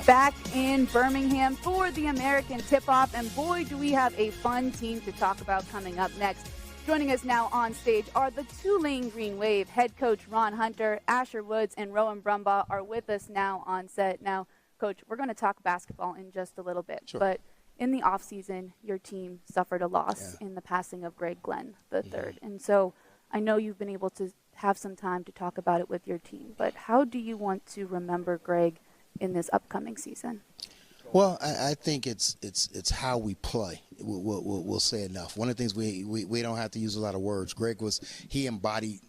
back in Birmingham for the American Tipoff. And boy, do we have a fun team to talk about coming up next. Joining us now on stage are the Tulane Green Wave. Head coach Ron Hunter, Asher Woods, and Rowan Brumbaugh are with us now on set. Now, Coach, we're going to talk basketball in just a little bit. Sure. But in the offseason, your team suffered a loss in the passing of Greg Glenn III. Mm-hmm. And so I know you've been able to have some time to talk about it with your team. But how do you want to remember Greg in this upcoming season? Well, I think it's how we play. We'll say enough. One of the things we don't have to use a lot of words. Greg he embodied,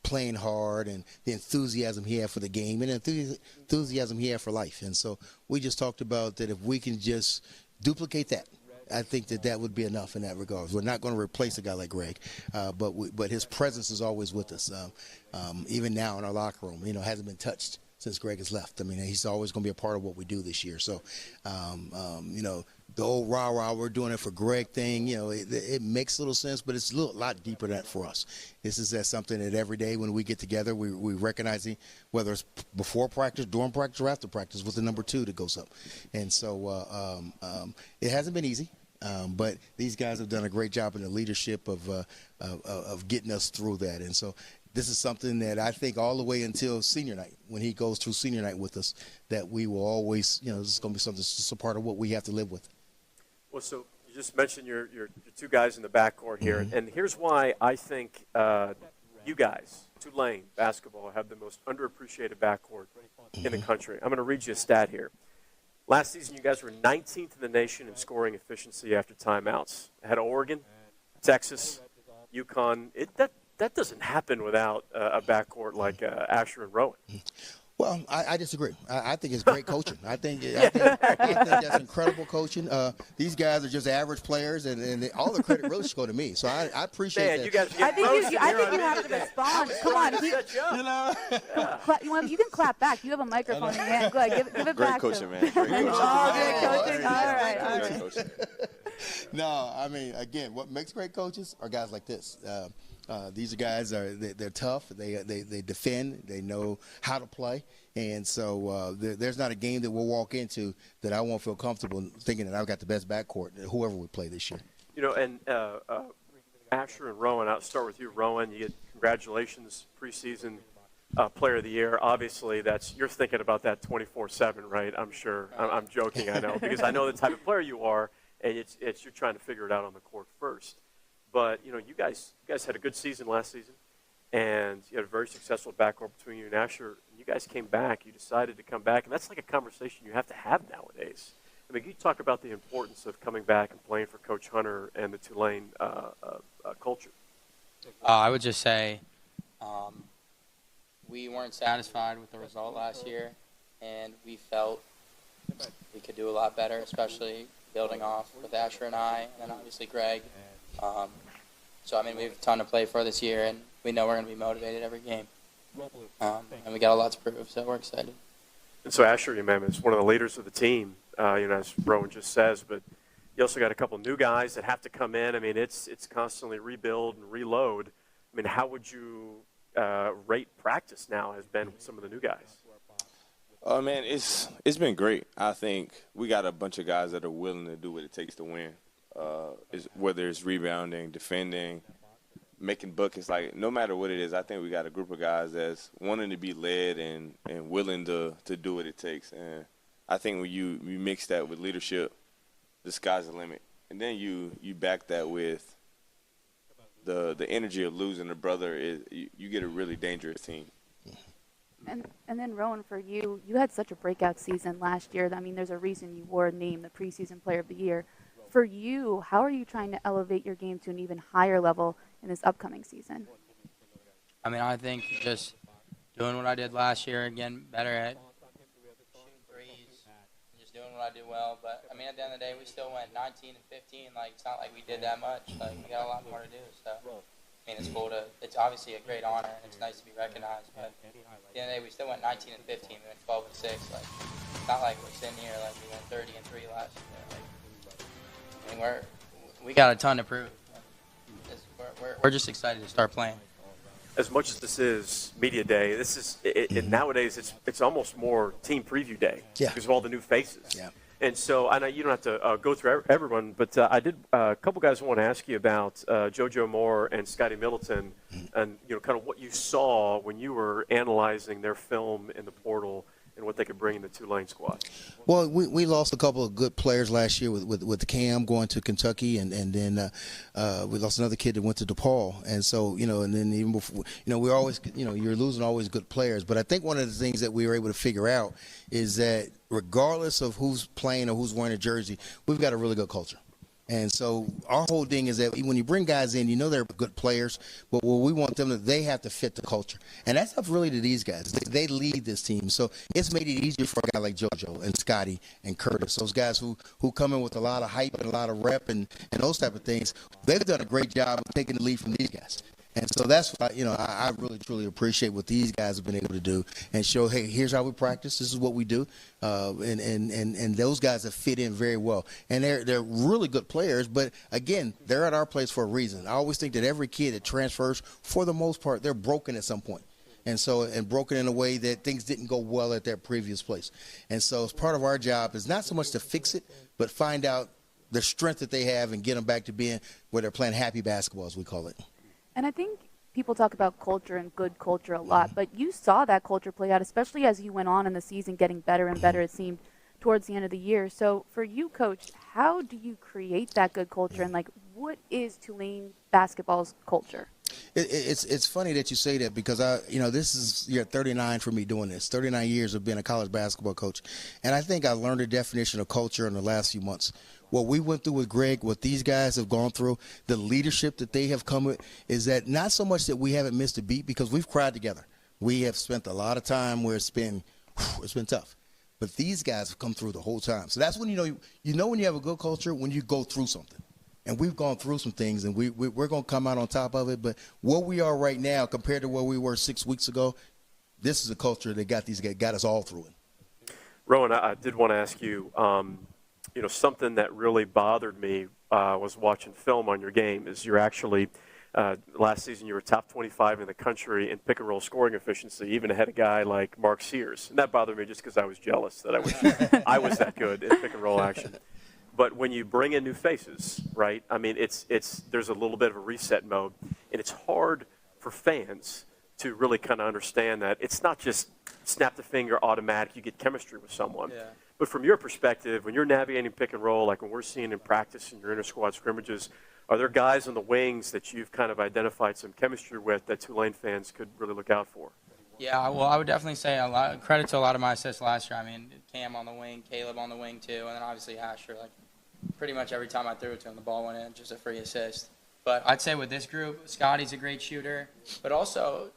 playing hard and the enthusiasm he had for the game and the enthusiasm he had for life. And so we just talked about that if we can just duplicate that, I think that would be enough in that regard. We're not going to replace a guy like Greg, but his presence is always with us. Even now in our locker room, hasn't been touched since Greg has left. I mean, he's always going to be a part of what we do this year. So, the old rah-rah, we're doing it for Greg thing, it makes a little sense, but it's a lot deeper than that for us. This is something that every day when we get together, we recognizing whether it's before practice, during practice, or after practice with the number 2 that goes up. And so it hasn't been easy. But these guys have done a great job in the leadership of getting us through that. And so this is something that I think all the way until senior night, when he goes through senior night with us, that we will always, this is going to be something that's just a part of what we have to live with. Well, so you just mentioned your 2 guys in the backcourt here, and here's why I think you guys, Tulane basketball, have the most underappreciated backcourt in the country. I'm going to read you a stat here. Last season, you guys were 19th in the nation in scoring efficiency after timeouts. Ahead of Oregon, Texas, UConn. That doesn't happen without a backcourt like Asher and Rowan. Well, I disagree. I think it's great coaching. I think that's incredible coaching. These guys are just average players, and all the credit really should go to me. So I appreciate that. You guys I think you have to respond. Come on, you can clap back. You have a microphone in your hand. Go ahead, give it back. Great coaching, man. Great coaching. Great coaching. All right. No, I mean, again, what makes great coaches are guys like this. These guys they're tough. They defend. They know how to play. And so there's not a game that we'll walk into that I won't feel comfortable thinking that I've got the best backcourt, whoever we play this year. And Asher and Rowan, I'll start with you, Rowan. You get congratulations, preseason player of the year. Obviously, you're thinking about that 24/7, right? I'm sure. I'm joking, I know, because I know the type of player you are, and you're trying to figure it out on the court first. But, you guys had a good season last season, and you had a very successful backcourt between you and Asher. You guys came back. You decided to come back, and that's like a conversation you have to have nowadays. I mean, can you talk about the importance of coming back and playing for Coach Hunter and the Tulane culture? I would just say we weren't satisfied with the result last year, and we felt we could do a lot better, especially building off with Asher and I, and then obviously Greg. So, I mean, we have a ton to play for this year, and we know we're going to be motivated every game. And we got a lot to prove, so we're excited. And so Asher, is one of the leaders of the team, as Rowan just says, but you also got a couple new guys that have to come in. I mean, it's constantly rebuild and reload. I mean, how would you rate practice now has been with some of the new guys? Oh, man, it's been great. I think we got a bunch of guys that are willing to do what it takes to win. Whether it's rebounding, defending, making buckets, like no matter what it is, I think we got a group of guys that's wanting to be led and willing to do what it takes. And I think when you mix that with leadership, the sky's the limit. And then you back that with the energy of losing a brother, you get a really dangerous team. And then, Rowan, for you had such a breakout season last year. I mean, there's a reason you were named the preseason player of the year. For you, how are you trying to elevate your game to an even higher level in this upcoming season? I mean, I think just doing what I did last year, again, better at shooting threes, and just doing what I did well. But, I mean, at the end of the day, we still went 19 and 15. Like, it's not like we did that much. Like, we got a lot more to do. So, I mean, it's cool it's obviously a great honor, and it's nice to be recognized. But at the end of the day, we still went 19 and 15. We went 12 and 6. Like, it's not like we're sitting here like we went 30 and 3 last year. Like, I mean, we got a ton to prove. We're just excited to start playing. as much as this is media day, this is nowadays it's almost more team preview day because of all the new faces. Yeah. And so I know you don't have to go through everyone, but I did a couple guys want to ask you about JoJo Moore and Scotty Middleton, and kind of what you saw when you were analyzing their film in the portal and what they could bring in the Tulane squad. Well, we lost a couple of good players last year with Cam going to Kentucky, and then we lost another kid that went to DePaul. And so, and then even before, we're always, you're losing always good players. But I think one of the things that we were able to figure out is that regardless of who's playing or who's wearing a jersey, we've got a really good culture. And so our whole thing is that when you bring guys in, they're good players, but what we want them to, they have to fit the culture. And that's up really to these guys. They lead this team. So it's made it easier for a guy like JoJo and Scotty and Curtis, those guys who come in with a lot of hype and a lot of rep and those type of things. They've done a great job of taking the lead from these guys. And so that's what I really, truly appreciate what these guys have been able to do and show, hey, here's how we practice. This is what we do. And those guys have fit in very well. And they're really good players, but, again, they're at our place for a reason. I always think that every kid that transfers, for the most part, they're broken at some point. And broken in a way that things didn't go well at their previous place. And so it's part of our job is not so much to fix it, but find out the strength that they have and get them back to being where they're playing happy basketball, as we call it. And I think people talk about culture and good culture a lot, but you saw that culture play out, especially as you went on in the season, getting better and better, it seemed, towards the end of the year. So for you, Coach, how do you create that good culture, and, what is Tulane basketball's culture? It's funny that you say that because this is year 39 for me doing this. 39 years of being a college basketball coach, and I think I learned the definition of culture in the last few months. What we went through with Greg, what these guys have gone through, the leadership that they have come with, is that not so much that we haven't missed a beat because we've cried together. We have spent a lot of time where it's been tough, but these guys have come through the whole time. So that's when when you have a good culture, when you go through something. And we've gone through some things, and we're going to come out on top of it. But where we are right now compared to where we were 6 weeks ago, this is a culture that got us all through it. Rowan, I did want to ask you, something that really bothered me was watching film on your game is you're actually last season you were top 25 in the country in pick-and-roll scoring efficiency, even ahead of a guy like Mark Sears. And that bothered me just because I was jealous that I was that good in pick-and-roll action. But when you bring in new faces, right, I mean, there's a little bit of a reset mode, and it's hard for fans to really kind of understand that it's not just snap the finger, automatic, you get chemistry with someone. Yeah. But from your perspective, when you're navigating pick and roll, like when we're seeing in practice in your inter-squad scrimmages, are there guys on the wings that you've kind of identified some chemistry with that Tulane fans could really look out for? Yeah, well, I would definitely say credit to a lot of my assists last year. I mean, Cam on the wing, Caleb on the wing too, and then obviously Asher. Pretty much every time I threw it to him, the ball went in, just a free assist. But I'd say with this group, Scotty's a great shooter, but also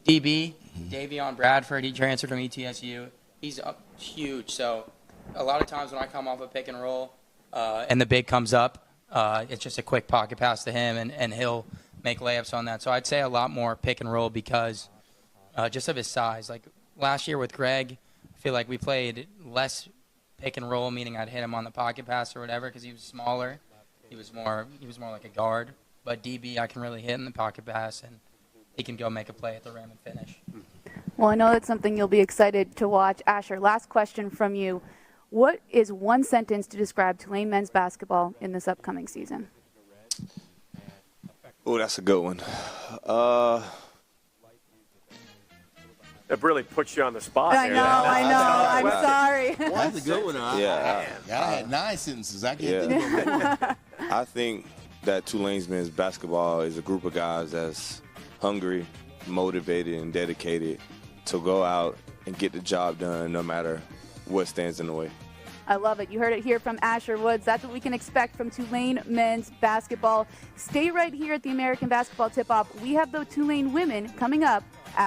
DB, Davion Bradford, he transferred from ETSU. He's huge, so a lot of times when I come off a pick and roll and the big comes up, it's just a quick pocket pass to him, and he'll make layups on that. So I'd say a lot more pick and roll because just of his size. Like last year with Greg, I feel like we played less pick and roll, meaning I'd hit him on the pocket pass or whatever because he was smaller. He was more like a guard. But DB, I can really hit in the pocket pass, and he can go make a play at the rim and finish. Well, I know that's something you'll be excited to watch. Asher, last question from you. What is one sentence to describe Tulane men's basketball in this upcoming season? Oh, that's a good one. That really puts you on the spot. I know. I'm sorry. That's a good one. Yeah. I had 9 sentences. I can't think of one. I think that Tulane's men's basketball is a group of guys that's hungry, motivated, and dedicated to go out and get the job done no matter what stands in the way. I love it. You heard it here from Asher Woods. That's what we can expect from Tulane men's basketball. Stay right here at the American Basketball Tip-Off. We have the Tulane women coming up after.